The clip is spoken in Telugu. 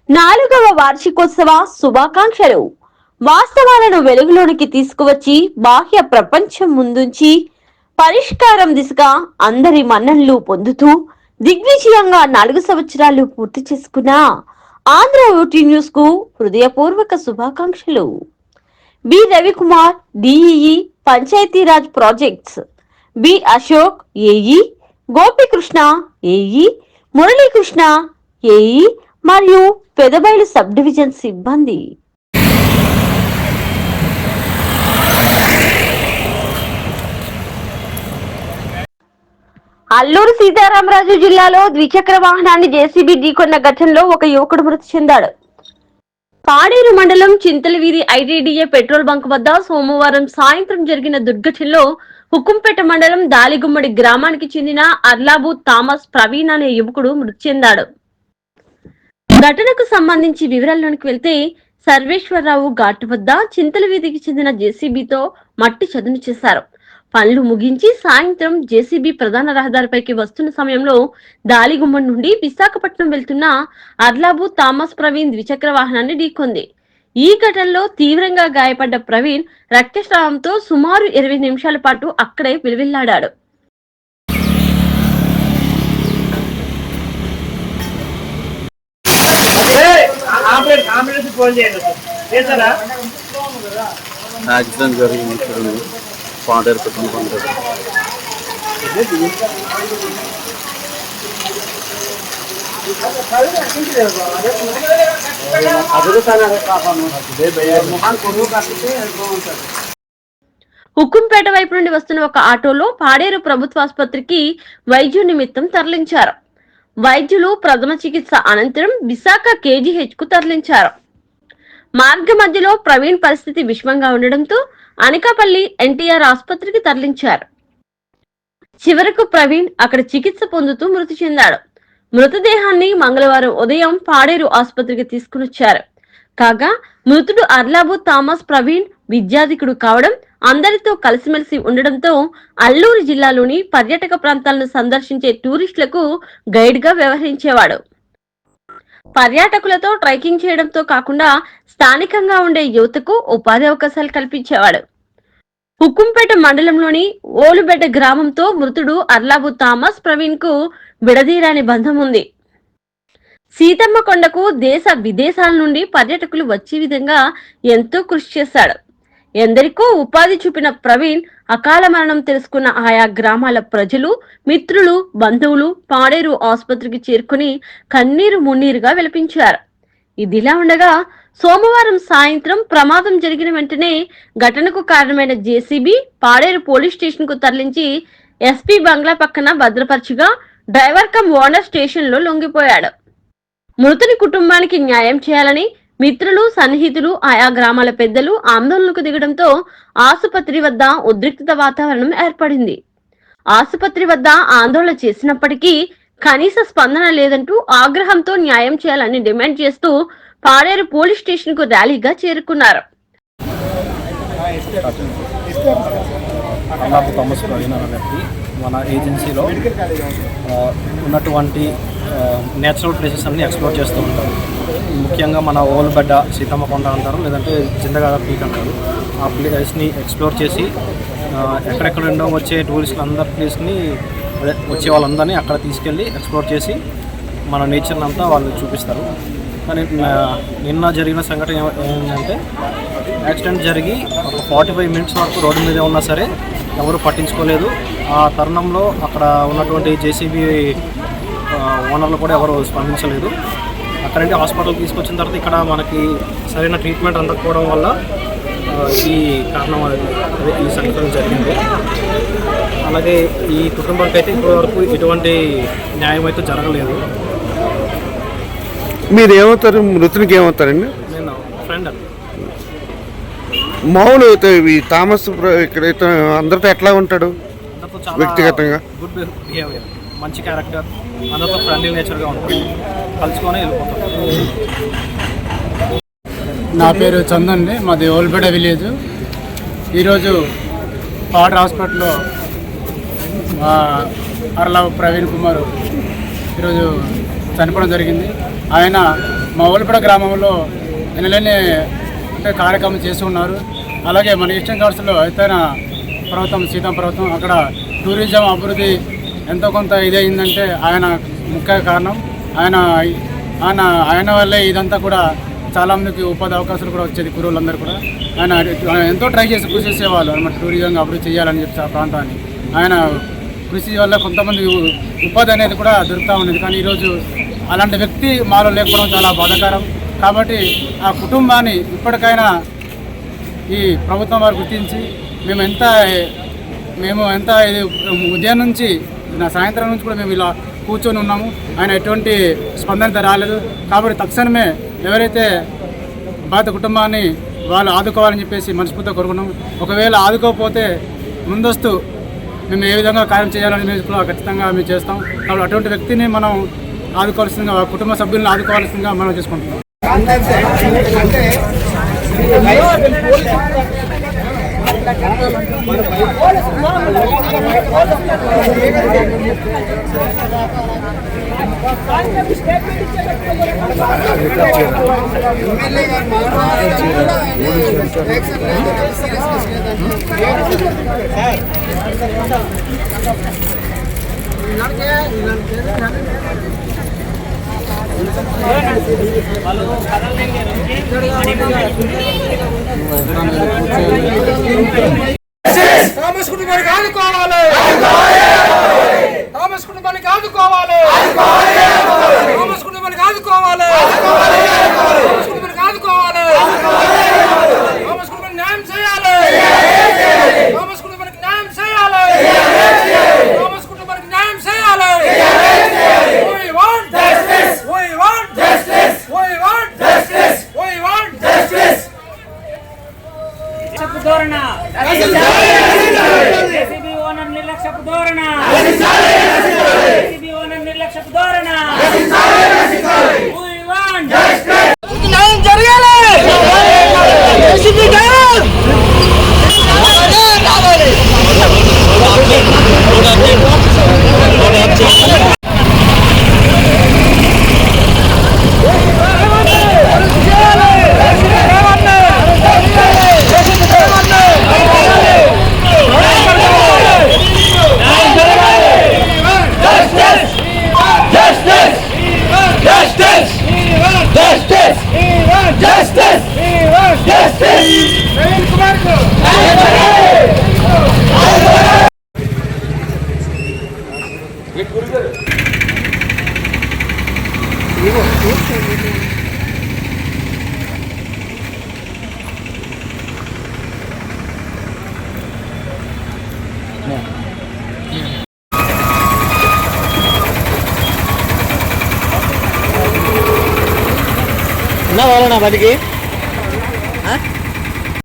4వ వార్షికోత్సవ శుభాకాంక్షలు. వాస్తవాలను వెలుగులోనికి తీసుకువచ్చి బాహ్య ప్రపంచం ముందుంచి పరిష్కారం దిశగా అందరి మన్ననలు పొందుతూ దిగ్విజయంగా 4 సంవత్సరాలు పూర్తి చేసుకున్న ఆంధ్ర ఓటీ న్యూస్ కు హృదయపూర్వక శుభాకాంక్షలు. B Ravikumar, DEE Panchayati Raj projects, B Ashok AE, Gopikrishna AE, Muralikrishna AE మరియు పెదబైలు సబ్ డివిజన్ సిబ్బంది. అల్లూరు సీతారామరాజు జిల్లాలో ద్విచక్ర వాహనాన్ని జేసీబీ ఢీకొన్న ఘటనలో ఒక యువకుడు మృతి చెందాడు. పాడేరు మండలం చింతలవీధి ఐటీడీఏ పెట్రోల్ బంక్ వద్ద సోమవారం సాయంత్రం జరిగిన దుర్ఘటనలో హుకుంపేట మండలం దాలిగుమ్మడి గ్రామానికి చెందిన అర్లాబు థామస్ ప్రవీణ్ అనే యువకుడు మృతి చెందాడు. ఘటనకు సంబంధించి వివరాల్లోనికి వెళ్తే సర్వేశ్వరరావు ఘాటు వద్ద చింతలవీధికి చెందిన జేసీబీతో మట్టి చదును చేశారు. పనులు ముగించి సాయంత్రం జేసీబీ ప్రధాన రహదారిపైకి వస్తున్న సమయంలో దాలిగుమ్మడి నుండి విశాఖపట్నం వెళ్తున్న అర్లాబు థామస్ ప్రవీణ్ ద్విచక్ర వాహనాన్ని ఢీకొంది. ఈ ఘటనలో తీవ్రంగా గాయపడ్డ ప్రవీణ్ రక్తస్రావంతో సుమారు 20 నిమిషాల పాటు అక్కడే విలువిల్లాడాడు. యాక్సిడెంట్ జరిగింది పాడేరు పెట్రోల్ బంక్. హుకుంపేట వైపు నుండి వస్తున్న ఒక ఆటోలో పాడేరు ప్రభుత్వ ఆసుపత్రికి వైద్యు నిమిత్తం తరలించారు. వైద్యులు ప్రథమ చికిత్స అనంతరం విశాఖ కేజీహెచ్ కు తరలించారు. మార్గ మధ్యలో ప్రవీణ్ పరిస్థితి విషమంగా ఉండడంతో అనకాపల్లి ఎన్టీఆర్ ఆసుపత్రికి తరలించారు. చివరకు ప్రవీణ్ అక్కడ చికిత్స పొందుతూ మృతి చెందాడు. మృతదేహాన్ని మంగళవారం ఉదయం పాడేరు ఆసుపత్రికి తీసుకునొచ్చారు. కాగా మృతుడు అర్లాబు థామస్ ప్రవీణ్ విద్యాధికుడు కావడం, అందరితో కలిసిమెలిసి ఉండడంతో అల్లూరు జిల్లాలోని పర్యాటక ప్రాంతాలను సందర్శించే టూరిస్టులకు గైడ్ గా వ్యవహరించేవాడు. పర్యాటకులతో ట్రెక్కింగ్ చేయడంతో కాకుండా స్థానికంగా ఉండే యువతకు ఉపాధి అవకాశాలు కల్పించేవాడు. హుకుంపేట మండలంలోని ఓలుబెడ్డ గ్రామంతో మృతుడు అర్లాబు థామస్ ప్రవీణ్ కు విడదీరాని బంధం ఉంది. సీతమ్మ కొండకు దేశ విదేశాల నుండి పర్యాటకులు వచ్చే విధంగా ఎంతో కృషి చేశాడు. ఎందరికో ఉపాధి చూపిన ప్రవీణ్ అకాల మరణం తెలుసుకున్న ఆయా గ్రామాల ప్రజలు, మిత్రులు, బంధువులు పాడేరు ఆసుపత్రికి చేరుకుని కన్నీరు మున్నీరుగా విలపించారు. ఇదిలా ఉండగా సోమవారం సాయంత్రం ప్రమాదం జరిగిన వెంటనే ఘటనకు కారణమైన జేసీబీ పాడేరు పోలీస్ స్టేషన్ కు తరలించి ఎస్పీ బంగ్లా పక్కన భద్రపరచుగా డ్రైవర్ కమ్ ఓనర్ స్టేషన్ లో లొంగిపోయాడు. మృతుని కుటుంబానికి న్యాయం చేయాలని మిత్రులు, సన్నిహితులు, ఆయా గ్రామాల పెద్దలు ఆందోళనకు దిగడంతో ఆసుపత్రి వద్ద ఉద్రిక్తత వాతావరణం ఏర్పడింది. ఆసుపత్రి వద్ద ఆందోళన చేసినప్పటికీ కనీస స్పందన లేదంటూ ఆగ్రహంతో న్యాయం చేయాలని డిమాండ్ చేస్తూ పాడేరు పోలీస్ స్టేషన్ కు ర్యాలీగా చేరుకున్నారు. మన ఏజెన్సీలో ఉన్నటువంటి నేచురల్ ప్లేసెస్ అన్ని ఎక్స్ప్లోర్ చేస్తూ ఉంటారు. ముఖ్యంగా మన ఓల్బెడ్డ సీతమ్మ కొండ అంటారు, లేదంటే జిందగాడ పీక్ అంటారు. ఆ ప్లేస్ని ఎక్స్ప్లోర్ చేసి ఎక్కడెక్కడ ఉండో వచ్చే టూరిస్టులు అందరి ప్లేస్ని వచ్చే వాళ్ళందరినీ అక్కడ తీసుకెళ్ళి ఎక్స్ప్లోర్ చేసి మన నేచర్ని అంతా వాళ్ళు చూపిస్తారు. కానీ నిన్న జరిగిన సంఘటన ఏంటంటే యాక్సిడెంట్ జరిగి ఒక 45 మినిట్స్ వరకు రోడ్డు మీద ఉన్నా సరే ఎవరు పట్టించుకోలేదు. ఆ తరుణంలో అక్కడ ఉన్నటువంటి జేసీబీ ఓనర్లు కూడా ఎవరు స్పందించలేదు. అక్కడ నుండి హాస్పిటల్కి తీసుకొచ్చిన తర్వాత ఇక్కడ మనకి సరైన ట్రీట్మెంట్ అందకపోవడం వల్ల ఈ కారణం ఈ సంఘటన జరిగింది. అలాగే ఈ కుటుంబానికి అయితే ఇప్పటివరకు ఎటువంటి న్యాయం అయితే జరగలేదు. మీరు ఏమవుతారు? మృతునికి ఏమవుతారండి? నేను ఫ్రెండ్ అండి. మామూలు ఈ థామస్ ఇక్కడ అందరితో ఎట్లా ఉంటాడు? వ్యక్తిగతంగా గుడ్ బిహేవియర్, మంచి క్యారెక్టర్, అందరితో ఫ్రెండ్లీ నేచర్గా ఉంటాడు, కలుసుకొని వెళ్ళిపోతాడు. నా పేరు చందండి, మాది ఓల్బెడ విలేజ్. ఈరోజు పాడర్ హాస్పిటల్లో అర్లాబు ప్రవీణ్ కుమార్ ఈరోజు చనిపోవడం జరిగింది. ఆయన మా ఓలిపేట గ్రామంలో ఎనలేని అంటే కార్యక్రమం చేస్తూ ఉన్నారు. అలాగే మన ఈస్టర్న్ ఘాట్స్లో ఎత్తైన పర్వతం సీతం పర్వతం, అక్కడ టూరిజం అభివృద్ధి ఎంతో కొంత ఇదైందంటే ఆయన ముఖ్య కారణం. ఆయన వల్లే ఇదంతా కూడా చాలామందికి ఉపాధి అవకాశాలు కూడా వచ్చేది. కురువులందరూ కూడా ఆయన ఎంతో ట్రై చేసి కృషి చేసేవాళ్ళు అన్నమాట, టూరిజంగా అభివృద్ధి చేయాలని చెప్పి ఆ ప్రాంతాన్ని. ఆయన కృషి వల్ల కొంతమంది ఉపాధి అనేది కూడా దొరుకుతూ ఉండేది. కానీ ఈరోజు అలాంటి వ్యక్తి మాలో లేకపోవడం చాలా బాధాకరం. కాబట్టి ఆ కుటుంబాన్ని ఇప్పటికైనా ఈ ప్రభుత్వం వారు గుర్తించి మేము ఎంత ఉదయం నుంచి సాయంత్రం నుంచి కూడా మేము ఇలా కూర్చొని ఉన్నాము. ఆయన ఎటువంటి స్పందన రాలేదు. కాబట్టి తక్షణమే ఎవరైతే బాధిత కుటుంబాన్ని వాళ్ళు ఆదుకోవాలని చెప్పేసి మనస్ఫూర్తిగా కోరుకున్నాము. ఒకవేళ ఆదుకోకపోతే ముందస్తు మేము ఏ విధంగా కార్యం చేయాలని మేము కూడా ఖచ్చితంగా మేము చేస్తాం. కాబట్టి అటువంటి వ్యక్తిని మనం ఆదుకోవాల్సిందిగా, కుటుంబ సభ్యులను ఆదుకోవాల్సిందిగా మనం చేసుకుంటున్నాం. థామస్ కుటుంబానికి ఆదుకోవాలి, థామస్ కుటుంబానికి ఆదుకోవాలి, థామస్ కుటుంబానికి ఆదుకోవాలి, థామస్ కుటుంబానికి ఆదుకోవాలి, థామస్ కుటుంబానికి న్యాయం చేయాలి, థామస్ కుటుంబానికి న్యాయం చేయాలి, థామస్ కుటుంబానికి న్యాయం చేయాలి. We want justice, we want justice, we want justice, we want justice. ధోరణ జేసీబీ ఓనర్ నిర్లక్ష్యపు ధోరణ, జేసీబీ ఓనర్ నిర్లక్ష్యపు ధోరణ. We want justice. న్యాయం జరగాలి. JCB down. కావాలి. బతికి